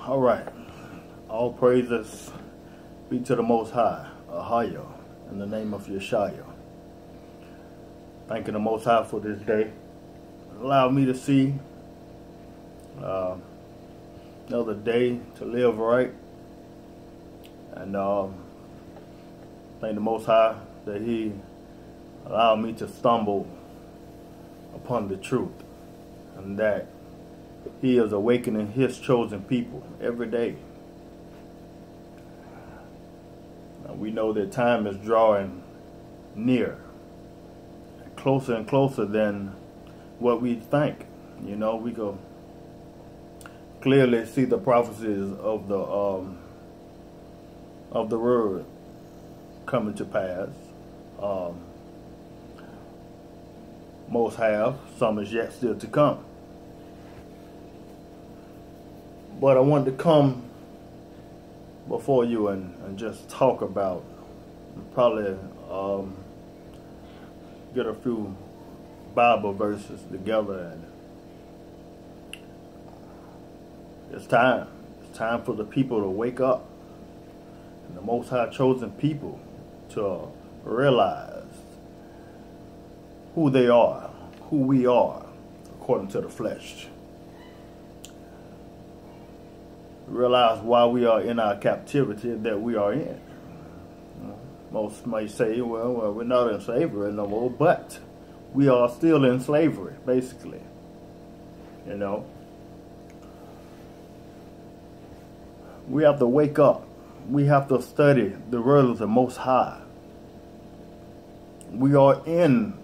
All right. All praises be to the Most High, Ahaya, in the name of Yeshua. Thanking the Most High for this day. Allow me to see another day to live right. And thank the Most High that He allowed me to stumble upon the truth, and that He is awakening His chosen people every day. Now, we know that time is drawing near, closer and closer than what we think. You know, we can clearly see the prophecies of the word coming to pass. Most have, some is yet still to come. But I wanted to come before you and just talk about, probably get a few Bible verses together. And it's time for the people to wake up, and the Most High chosen people to realize who they are, who we are, according to the flesh. Realize why we are in our captivity that we are in. Most might say, well, we're not in slavery no more, but we are still in slavery, basically. You know, we have to wake up. We have to study the word of the Most High. We are in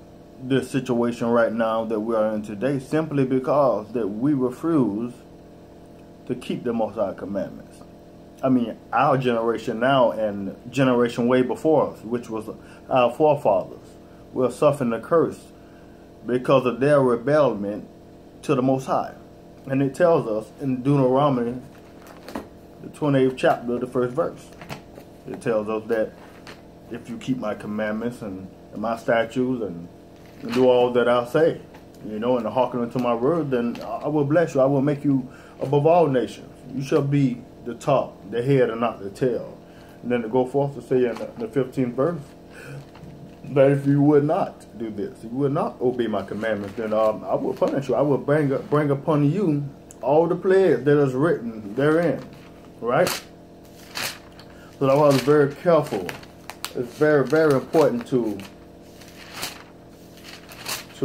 this situation right now that we are in today simply because that we refuse to keep the Most High commandments. I mean, our generation now and generation way before us, which was our forefathers, will suffer the curse because of their rebellion to the Most High. And it tells us in Deuteronomy, the 28th chapter, the first verse. It tells us that if you keep my commandments and my statutes and do all that I say, you know, and hearken unto my word, then I will bless you. I will make you above all nations. You shall be the top, the head, and not the tail. And then to go forth to say in the 15th verse that if you would not do this, if you would not obey my commandments, then I will punish you. I will bring upon you all the plagues that is written therein. Right? So I was very careful. It's very, very important to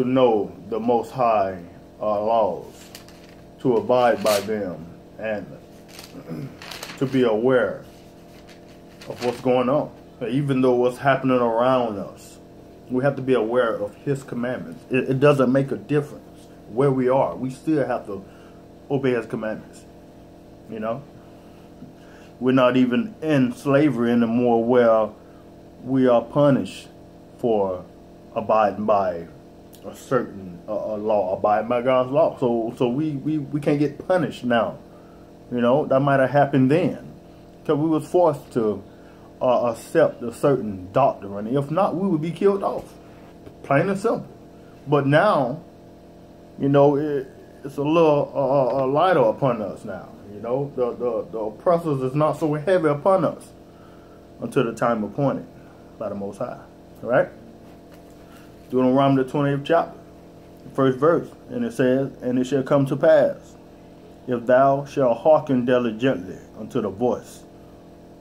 know the Most High laws, to abide by them, and to be aware of what's going on. Even though what's happening around us, we have to be aware of His commandments. It doesn't make a difference where we are. We still have to obey His commandments. You know? We're not even in slavery anymore where we are punished for abiding by a certain law, abiding by God's law. So we can't get punished now. You know, that might have happened then, because we was forced to accept a certain doctrine. If not, we would be killed off, plain and simple. But now, you know, it's a little lighter upon us now. You know, the oppressors is not so heavy upon us until the time appointed by the Most High. All right? Deuteronomy the 20th chapter, first verse, and it says, "And it shall come to pass, if thou shalt hearken diligently unto the voice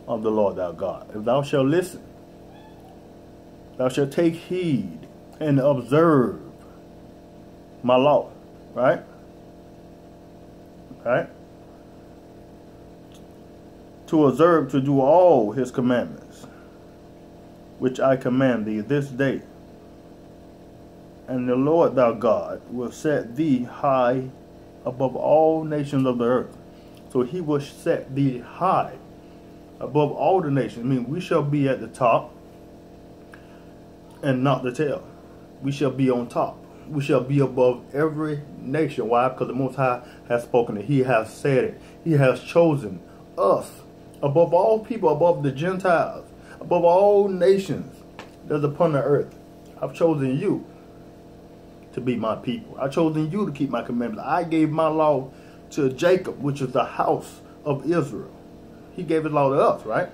of the Lord thy God, if thou shalt listen, thou shalt take heed and observe my law." Right? Right? To observe, to do all His commandments, which I command thee this day. And the Lord thy God will set thee high above all nations of the earth. So He will set thee high above all the nations. I mean, we shall be at the top and not the tail. We shall be on top. We shall be above every nation. Why? Because the Most High has spoken it. He has said it. He has chosen us above all people, above the Gentiles, above all nations that's upon the earth. I've chosen you to be my people. I've chosen you to keep my commandments. I gave my law to Jacob, which is the house of Israel. He gave his law to us, right?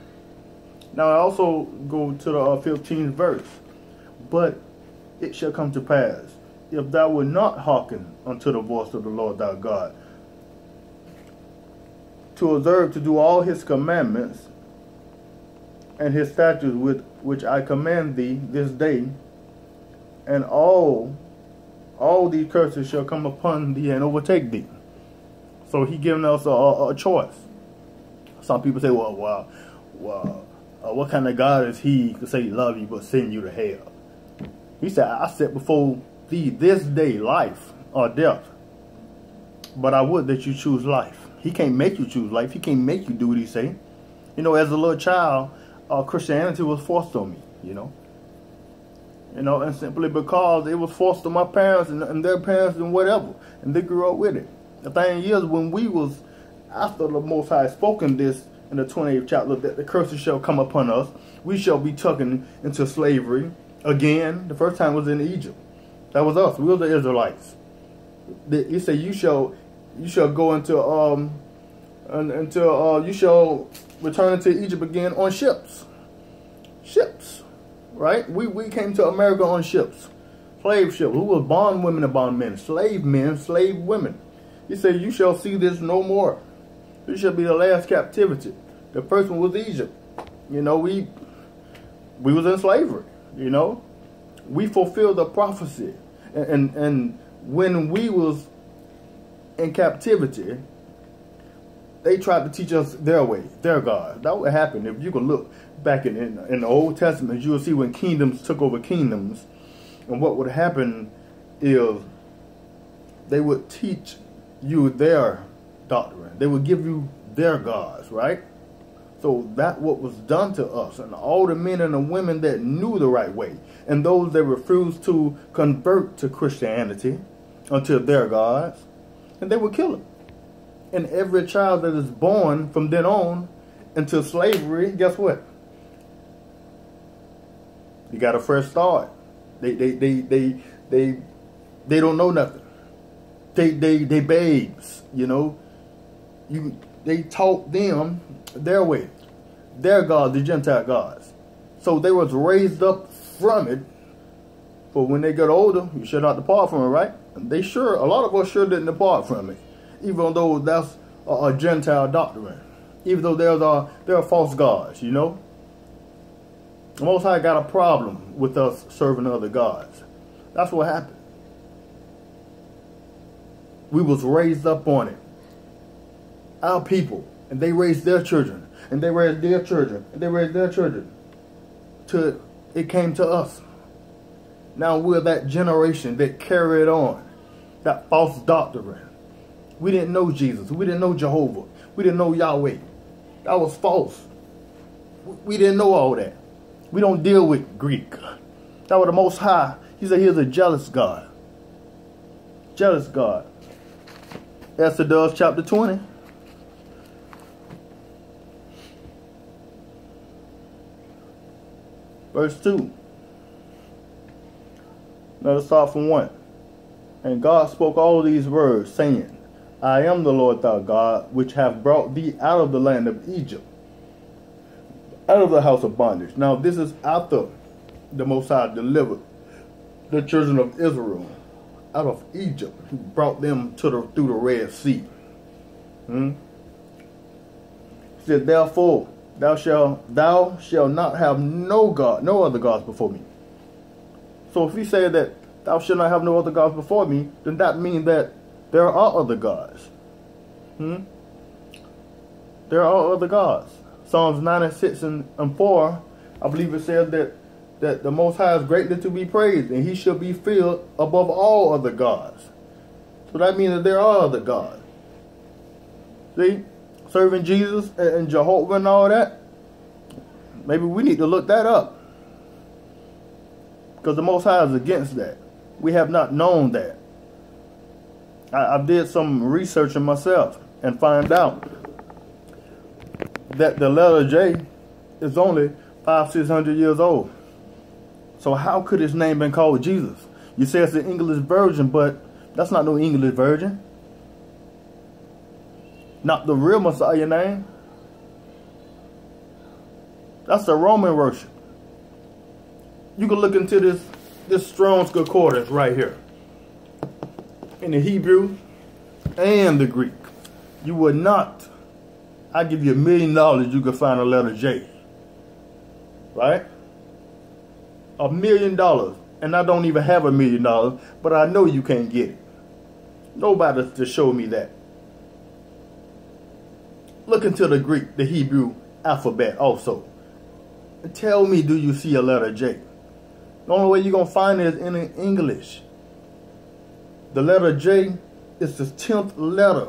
Now I also go to the 15th verse. But it shall come to pass, if thou wilt not hearken unto the voice of the Lord thy God, to observe to do all his commandments and his statutes with which I command thee this day, and all these curses shall come upon thee and overtake thee. So he giving us a choice. Some people say, well, what kind of God is he to say he love you but send you to hell? He said, I set before thee this day life or death, but I would that you choose life. He can't make you choose life. He can't make you do what he say. You know, as a little child, Christianity was forced on me, you know, and simply because it was forced on my parents and their parents and whatever, and they grew up with it. The thing is, when we was, after the Most High spoken this in the 28th chapter, that the curses shall come upon us, we shall be taken into slavery again. The first time was in Egypt. That was us. We were the Israelites. He said, you shall go into you shall return into Egypt again on ships. Ships, right? We came to America on ships, slave ships. Who was bondwomen and bondmen, slave men, slave women. He said, you shall see this no more. This shall be the last captivity. The first one was Egypt. You know, we was in slavery. You know, we fulfilled the prophecy, and when we was in captivity, they tried to teach us their way, their God. That would happen. If you can look back in the Old Testament, you will see when kingdoms took over kingdoms, and what would happen is they would teach you their doctrine. They would give you their gods, right? So that what was done to us, and all the men and the women that knew the right way, and those that refused to convert to Christianity unto their gods, and they would kill them. And every child that is born from then on into slavery, guess what? You got a fresh start. They don't know nothing. They babes, you know. They taught them their way, their gods, the Gentile gods. So they was raised up from it. But when they got older, you should not depart from it, right? And a lot of us sure didn't depart from it, even though that's a Gentile doctrine, even though there are false gods, you know. The Most High got a problem with us serving other gods. That's what happened. We was raised up on it. Our people, and they raised their children, and they raised their children, and they raised their children, till it came to us. Now we're that generation that carried on that false doctrine. We didn't know Jesus. We didn't know Jehovah. We didn't know Yahweh. That was false. We didn't know all that. We don't deal with Greek. That was the Most High. He said he's a jealous God. Jealous God. Exodus chapter 20. Verse 2. Let us start from 1. And God spoke all these words, saying, I am the Lord thy God, which have brought thee out of the land of Egypt, out of the house of bondage. Now this is after the Most High delivered the children of Israel out of Egypt. He brought them through the Red Sea. He said, therefore, thou shalt not have no other gods before me. So if he said that thou shalt not have no other gods before me, then that means that there are other gods. There are other gods. Psalms 96 and 4, I believe it says that the Most High is greatly to be praised, and he shall be filled above all other gods. So that means that there are other gods. See? Serving Jesus and Jehovah and all that. Maybe we need to look that up, because the Most High is against that. We have not known that. I did some researching myself and find out that the letter J is only 500-600 years old. So how could his name been called Jesus? You say it's the English version, but that's not no English version. not the real Messiah name. That's the Roman worship. You can look into this Strong's Concordance right here. In the Hebrew and the Greek. You would not, I give you $1 million, you could find a letter J. Right? $1 million. And I don't even have $1 million, but I know you can't get it. Nobody to show me that. Look into the Greek, the Hebrew alphabet also. And tell me, do you see a letter J? The only way you're going to find it is in English. The letter J is the 10th letter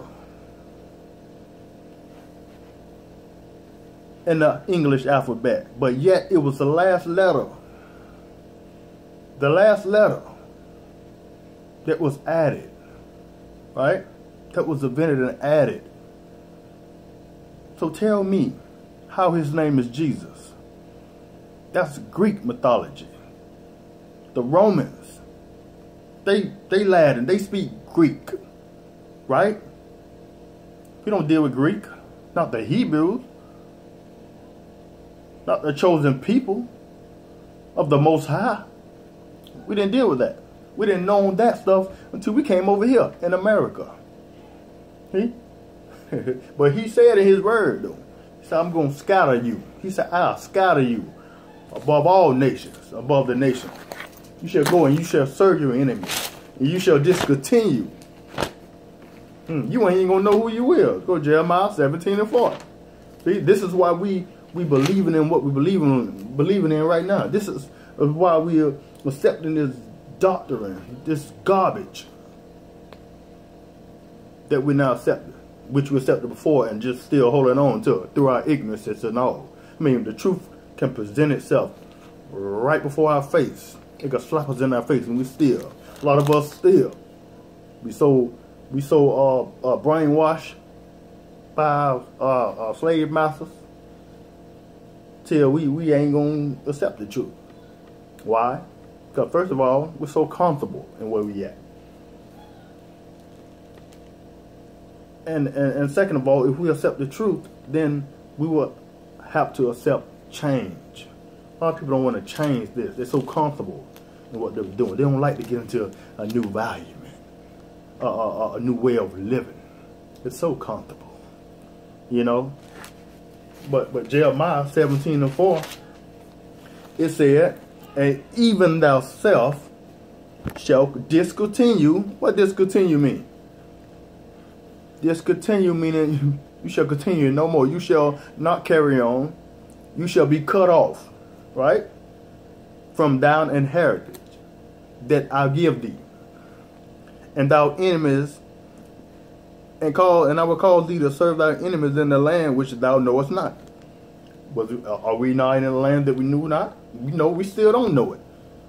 in the English alphabet. But yet it was the last letter. The last letter that was added. Right? That was invented and added. So tell me how his name is Jesus. That's Greek mythology. The Romans, they Latin, they speak Greek, right? We don't deal with Greek, not the Hebrews, not the chosen people of the Most High. We didn't deal with that. We didn't know that stuff until we came over here in America. See? But he said in his word, though, he said, I'm going to scatter you. He said, I'll scatter you above all nations, above the nations. You shall go and you shall serve your enemy, and you shall discontinue. You ain't going to know who you will. Go Jeremiah 17:4. See, this is why we believing in what we believing in right now. This is why we are accepting this doctrine, this garbage that we now accept, which we accepted before and just still holding on to it through our ignorance and all. I mean, the truth can present itself right before our face. It can slap us in our face, and we still, a lot of us still, we so brainwashed by our slave masters till we ain't gonna accept the truth. Why? Because first of all, we're so comfortable in where we at. And second of all, if we accept the truth, then we will have to accept change. A lot of people don't want to change this. They're so comfortable in what they're doing. They don't like to get into a new value, man. A new way of living. It's so comfortable, you know. But Jeremiah 17:4, it said, and even thou self shall discontinue. What discontinue mean? Discontinue meaning you shall continue no more. You shall not carry on. You shall be cut off, right? From thine inheritance that I give thee. And thou enemies, and I will cause thee to serve thy enemies in the land which thou knowest not. Are we not in the land that we knew not? We know we still don't know it.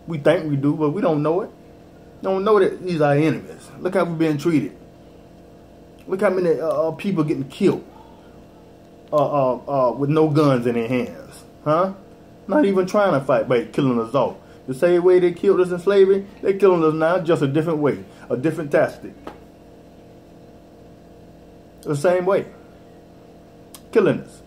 We think we do, but we don't know it. Don't know that these are enemies. Look how we're being treated. Look how many people getting killed with no guns in their hands. Huh? Not even trying to fight, but killing us all. The same way they killed us in slavery, they're killing us now, just a different way. A different tactic. The same way. Killing us.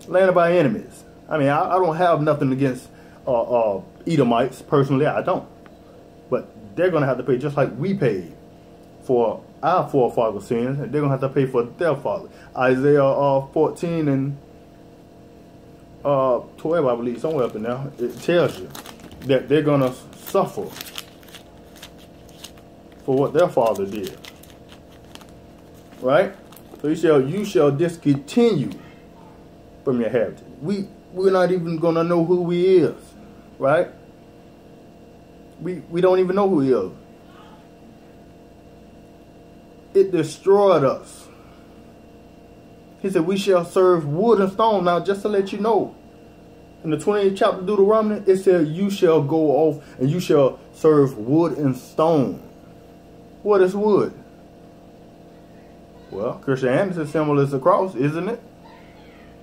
Landed by enemies. I mean, I don't have nothing against Edomites, personally, I don't. But they're going to have to pay just like we paid for our forefathers' sins, and they're going to have to pay for their father. Isaiah 14 and 12, I believe, somewhere up in there, it tells you that they're going to suffer for what their father did. Right? So you shall discontinue from your heritage. We're not even going to know who he is. Right? We don't even know who he is. It destroyed us. He said, we shall serve wood and stone. Now, just to let you know, in the 28th chapter of Deuteronomy, it said, you shall go off and you shall serve wood and stone. What is wood? Well, Christianity's symbol is the cross, isn't it?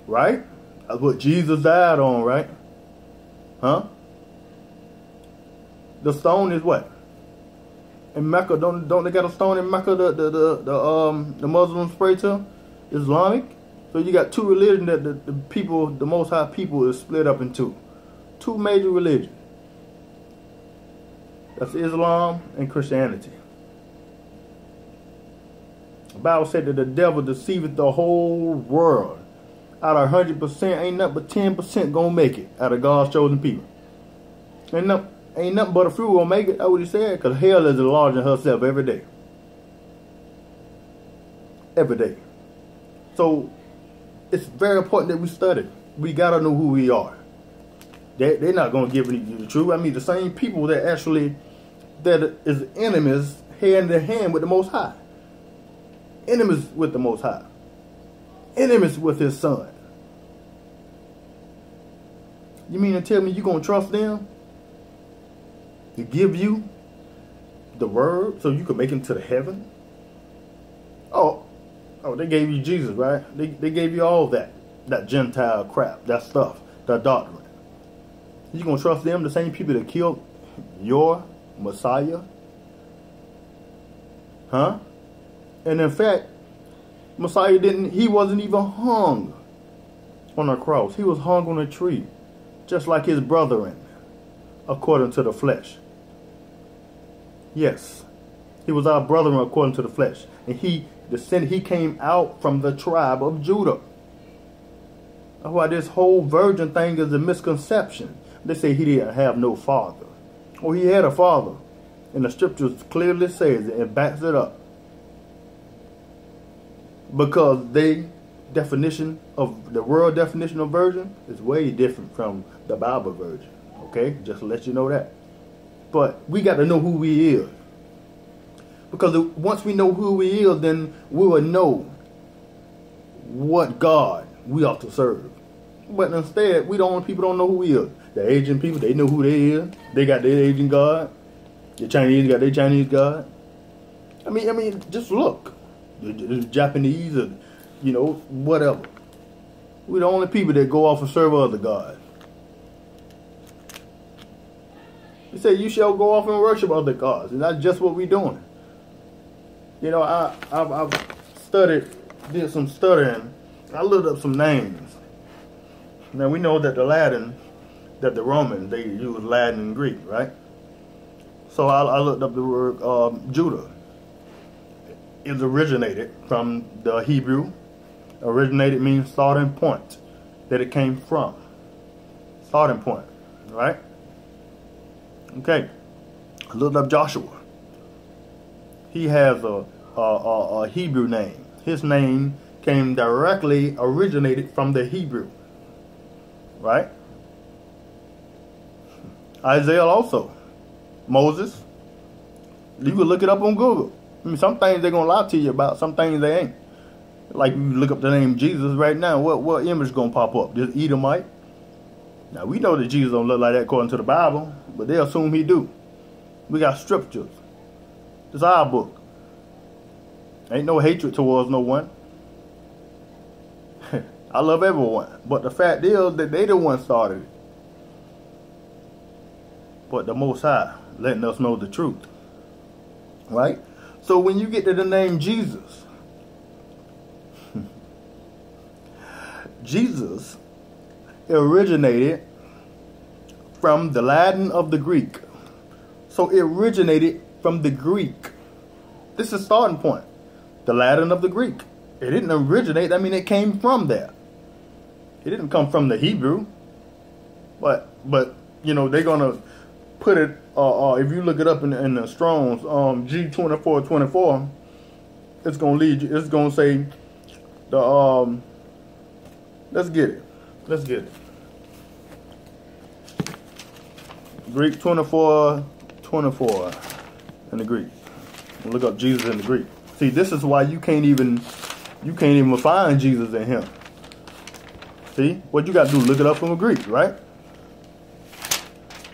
Right? That's what Jesus died on, right? Huh? The stone is what? In Mecca, don't they got a stone in Mecca? The Muslims pray to, Islamic. So you got two religions that the people, the Most High people, is split up into two major religions. That's Islam and Christianity. The Bible said that the devil deceiveth the whole world. Out of 100%, ain't nothing but 10% gonna make it out of God's chosen people. Ain't nothing but a few gonna make it. That's what he said. Because hell is enlarging herself every day. Every day. So it's very important that we study. We gotta know who we are. They're not gonna give you the truth. I mean, the same people that actually that is enemies hand in hand with the Most High. Enemies with the Most High. Enemies with His Son. You mean to tell me you're going to trust them to give you the word so you can make him to the heaven? Oh, they gave you Jesus, right? They gave you all that Gentile crap, that stuff, that doctrine. You going to trust them, the same people that killed your Messiah? Huh? And in fact, Messiah he wasn't even hung on a cross. He was hung on a tree, just like his brethren, according to the flesh. Yes, he was our brethren according to the flesh. And he came out from the tribe of Judah. That's why this whole virgin thing is a misconception. They say he didn't have no father. Oh, he had a father. And the scriptures clearly says it and backs it up. Because the world definition of virgin is way different from the Bible virgin. Okay? Just to let you know that. But we got to know who we is. Because once we know who we is, then we will know what God we ought to serve. But instead, people don't know who we is. The Asian people, they know who they is. They got their Asian God. The Chinese got their Chinese God. I mean, just look. The Japanese, or, whatever. We're the only people that go off and serve other gods. He said, you shall go off and worship other gods. And that's just what we're doing. I've did some studying. I looked up some names. Now, we know that the Romans, they use Latin and Greek, right? So I looked up the word Judah. It originated from the Hebrew. Originated means starting point, that it came from. Starting point, right? Okay. I looked up Joshua. He has a Hebrew name. His name originated from the Hebrew, right? Isaiah also. Moses. You can look it up on Google. I mean, some things they're going to lie to you about. Some things they ain't. Like, you look up the name Jesus right now. What image going to pop up? This Edomite? Now, we know that Jesus don't look like that according to the Bible. But they assume he do. We got scriptures. It's our book. Ain't no hatred towards no one. I love everyone. But the fact is that they the one started it. But the Most High letting us know the truth. Right? So when you get to the name Jesus, Jesus originated from the Latin of the Greek. So it originated from the Greek. This is starting point. The Latin of the Greek. It didn't originate. I mean, it came from there. It didn't come from the Hebrew. But they're gonna put it. If you look it up in the Strong's G2424, it's gonna lead you. It's gonna say the Let's get it. Greek 24:24 in the Greek. Look up Jesus in the Greek. See, this is why you can't even find Jesus in him. See, what you got to do, look it up from the Greek, right?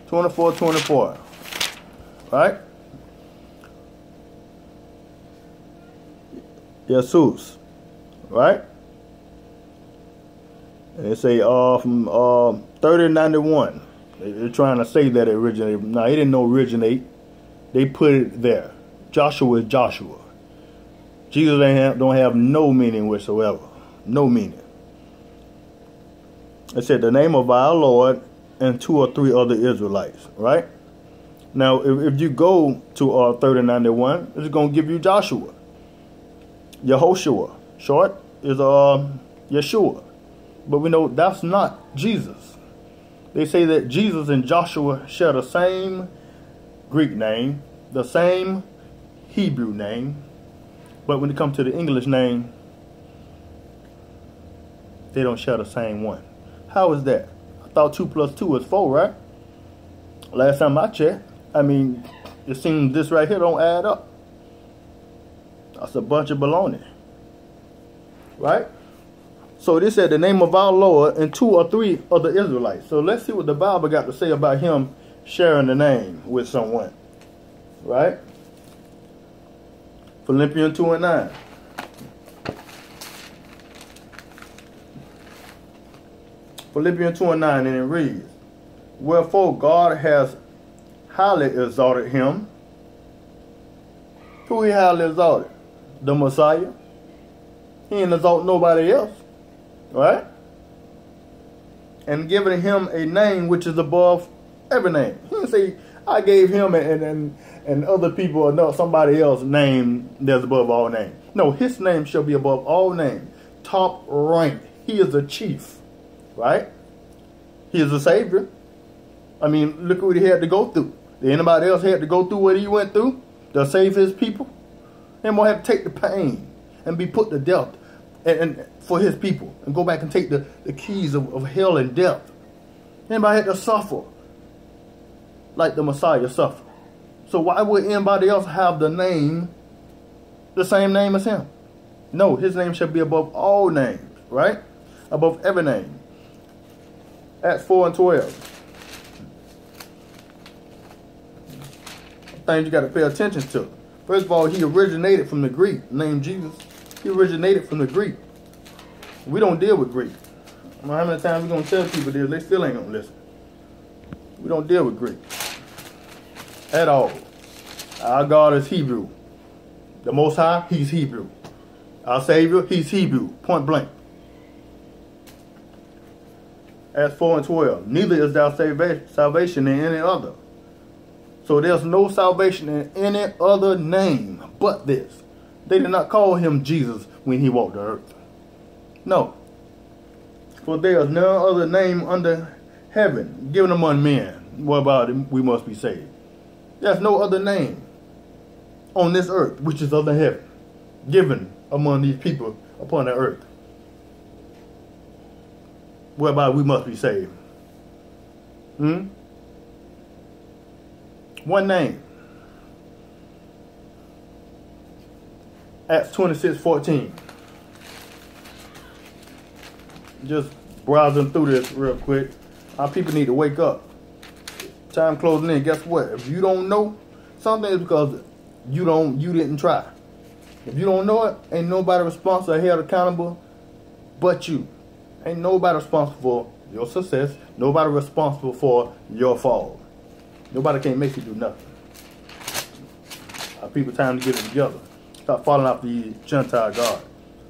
24:24, right? Jesus, right? And they say from 3091. They're trying to say that it originated. No, it didn't originate. They put it there. Joshua is Joshua. Jesus don't have no meaning whatsoever. No meaning. It said the name of our Lord and 2 or 3 other Israelites, right? Now, if you go to 3091, it's going to give you Joshua. Yehoshua. Short is Yeshua. But we know that's not Jesus. They say that Jesus and Joshua share the same Greek name, the same Hebrew name. But when it comes to the English name, they don't share the same one. How is that? I thought 2 plus 2 is 4, right? Last time I checked. I mean, it seems this right here don't add up. That's a bunch of baloney. Right? So this said the name of our Lord and 2 or 3 other Israelites. So let's see what the Bible got to say about him sharing the name with someone. Right? Philippians 2 and 9. Philippians 2 and 9, and it reads, wherefore God has highly exalted him. Who he highly exalted? The Messiah. He ain't exalt nobody else. Right? And given him a name which is above every name. He didn't say, I gave him and other people or no, somebody else's name that's above all names. No, his name shall be above all names. Top rank. He is the chief. Right? He is the Savior. I mean, look what he had to go through. Did anybody else had to go through what he went through to save his people? Him will have to take the pain and be put to death and for his people and go back and take the keys of hell and death. Anybody had to suffer like the Messiah suffered. So why would anybody else have the same name as him? No, his name shall be above all names, right? Above every name. Acts 4 and 12. Things you got to pay attention to. First of all, he originated from the Greek, named Jesus. He originated from the Greek. We don't deal with Greek. I don't know how many times we're going to tell people this, they still ain't going to listen. We don't deal with Greek at all. Our God is Hebrew. The Most High, he's Hebrew. Our Savior, he's Hebrew, point blank. Acts 4 and 12. Neither is there salvation in any other. So there's no salvation in any other name but this. They did not call him Jesus when he walked the earth. No. For there is no other name under heaven given among men whereby we must be saved. There's no other name on this earth which is under heaven given among these people upon the earth whereby we must be saved. One name. Acts 26:14. Just browsing through this real quick. Our people need to wake up. Time closing in. Guess what? If you don't know something, it's because you didn't try. If you don't know it, ain't nobody responsible or held accountable but you. Ain't nobody responsible for your success. Nobody responsible for your fall. Nobody can't make you do nothing. Our people time to get it together. Stop falling off the Gentile God.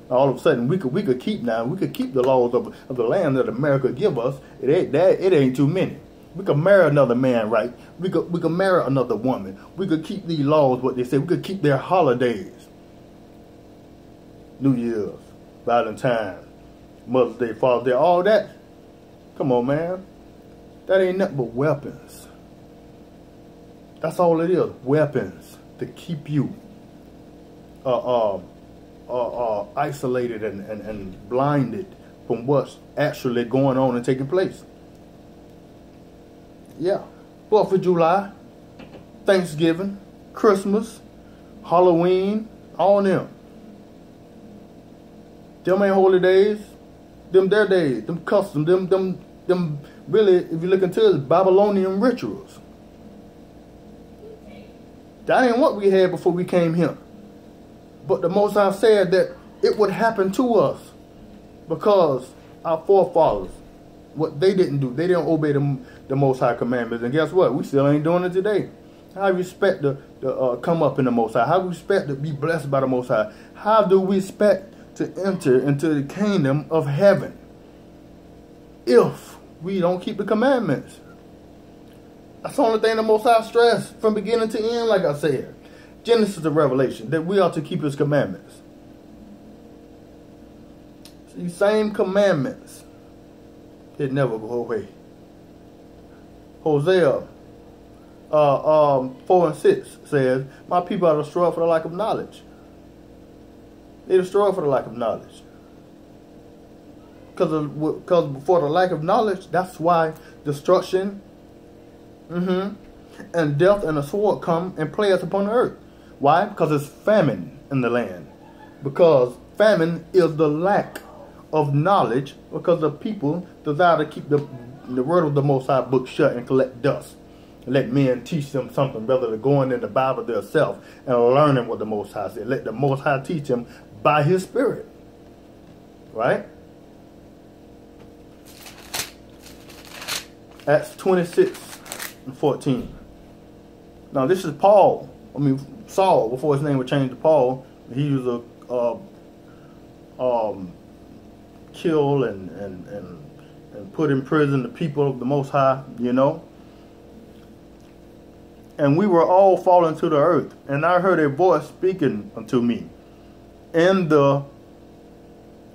All of a sudden, we could keep the laws of the land that America give us. It ain't too many. We could marry another man, right? We could marry another woman. We could keep these laws, what they say. We could keep their holidays. New Year's, Valentine's, Mother's Day, Father's Day, all that. Come on, man. That ain't nothing but weapons. That's all it is. Weapons to keep you isolated and blinded from what's actually going on and taking place. Yeah. 4th of July, Thanksgiving, Christmas, Halloween, all them. Them ain't holy days. Them their days. Them customs. Them really, if you look into it, Babylonian rituals. That ain't what we had before we came here. But the Most High said that it would happen to us because our forefathers, what they didn't do, they didn't obey the Most High commandments. And guess what? We still ain't doing it today. How we expect to come up in the Most High? How we expect to be blessed by the Most High? How do we expect to enter into the kingdom of heaven if we don't keep the commandments? That's the only thing the Most High stressed from beginning to end, like I said. Genesis to Revelation, that we are to keep His commandments. These same commandments, it never go away. Hosea 4:6 says, my people are destroyed for the lack of knowledge. They destroyed for the lack of knowledge. Because for the lack of knowledge, that's why destruction and death and the sword come and play us upon the earth. Why? Because it's famine in the land. Because famine is the lack of knowledge, because the people desire to keep the word of the Most High book shut and collect dust. And let men teach them something rather than going in the Bible themselves and learning what the Most High said. Let the Most High teach them by His Spirit. Right? Acts 26:14. Now this is Saul, before his name was changed to Paul. He was kill and put in prison the people of the Most High, you know. And we were all fallen to the earth. And I heard a voice speaking unto me in the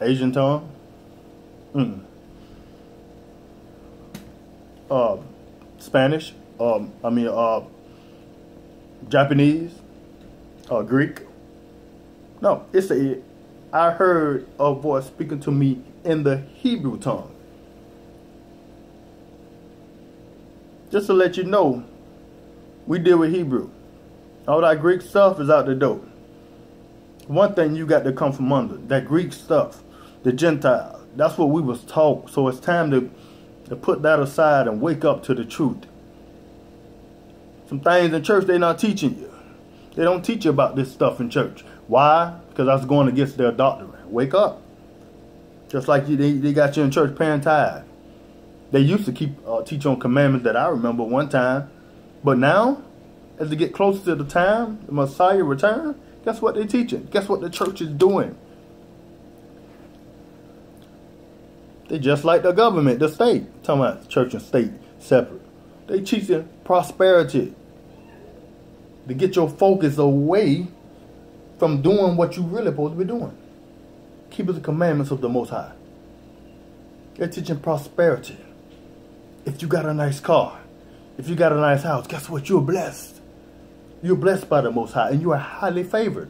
Asian tongue, Spanish, Japanese, Greek. No, I heard a voice speaking to me in the Hebrew tongue. Just to let you know, we deal with Hebrew. All that Greek stuff is out the door. One thing you got to come from under, that Greek stuff, the Gentiles. That's what we was taught. So it's time to put that aside and wake up to the truth. Some things in church they're not teaching you. They don't teach you about this stuff in church. Why? Because that's going against their doctrine. Wake up. Just like they got you in church paying tithe. They used to teach on commandments that I remember one time. But now, as they get closer to the time, the Messiah return, guess what they're teaching? Guess what the church is doing? They just like the government, the state. Talking about church and state separate. They teaching prosperity. To get your focus away from doing what you really supposed to be doing. Keeping the commandments of the Most High. They're teaching prosperity. If you got a nice car, if you got a nice house, guess what? You're blessed. You're blessed by the Most High, and you are highly favored.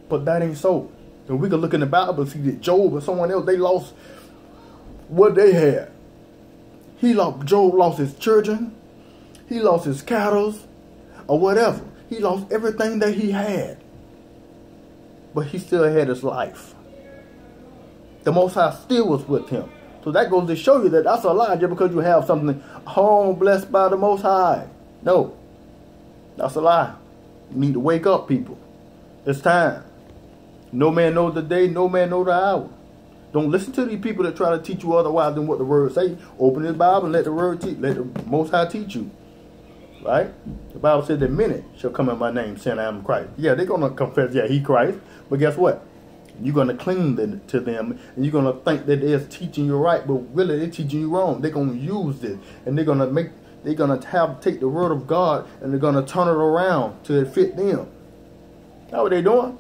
But that ain't so. And we can look in the Bible and see that Job or someone else, they lost what they had. Job lost his children. He lost his cattle or whatever. He lost everything that he had. But he still had his life. The Most High still was with him. So that goes to show you that that's a lie just because you have something, blessed by the Most High. No. That's a lie. You need to wake up, people. It's time. No man knows the day, no man knows the hour. Don't listen to these people that try to teach you otherwise than what the word say. Open the Bible and let the word teach. Let the Most High teach you. Right? The Bible said that many shall come in my name saying I am Christ. Yeah, they're going to confess, yeah, he Christ. But guess what? You're going to cling to them, and you're going to think that they're teaching you right, but really they're teaching you wrong. They're going to use this, and they're going to take the word of God, and they're going to turn it around to fit them. That's what they're doing.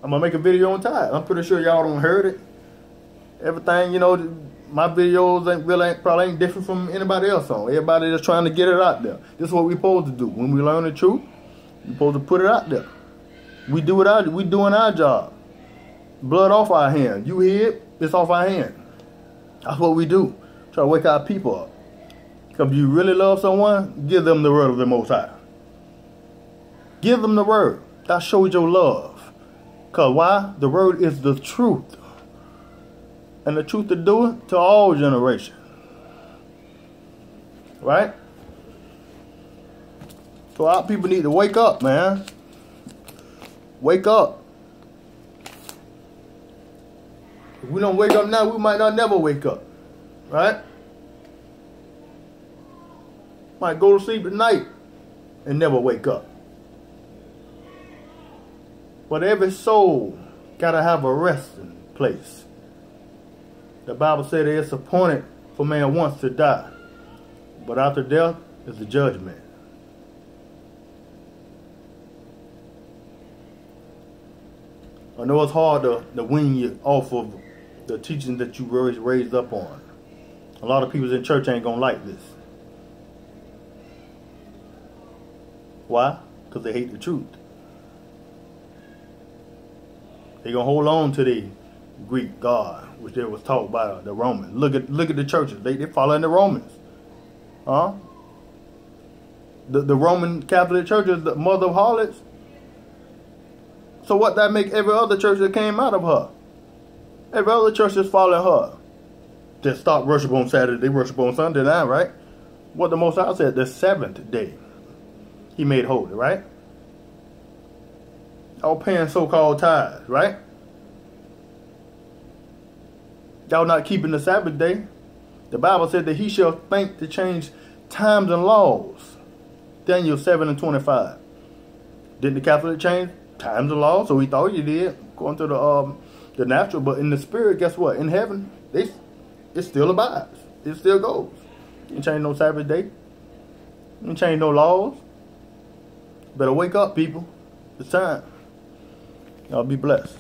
I'm going to make a video on tithe. I'm pretty sure y'all don't heard it. Everything, you know, my videos probably ain't different from anybody else on. Everybody just trying to get it out there. This is what we're supposed to do. When we learn the truth, we're supposed to put it out there. We doing our job. Blood off our hand. You hear it, it's off our hand. That's what we do. Try to wake our people up. Because if you really love someone, give them the word of the Most High. Give them the word. That shows your love. Because why? The word is the truth. And the truth to do it to all generations. Right? So our people need to wake up, man. Wake up. If we don't wake up now, we might not never wake up. Right? Might go to sleep at night and never wake up. But every soul gotta have a resting place. The Bible said it's appointed for man once to die, but after death is the judgment. I know it's hard to wean you off of the teaching that you were raised up on. A lot of people in church ain't gonna like this. Why? Because they hate the truth. They gonna hold on to the Greek God, which they was taught by the Romans. Look at the churches. They following the Romans. Huh? The Roman Catholic Church is the mother of harlots. So what that make every other church that came out of her? Every other church is following her. They stop worship on Saturday, they worship on Sunday now, right? What the Most High said, the seventh day He made holy, right? Y'all paying so-called tithes, right? Y'all not keeping the Sabbath day. The Bible said that He shall think to change times and laws. Daniel 7:25. Didn't the Catholic change times and laws? So we thought you did, according to the natural. But in the spirit, guess what? In heaven, it still abides. It still goes. You ain't change no Sabbath day. You ain't change no laws. Better wake up, people. It's time. Y'all be blessed.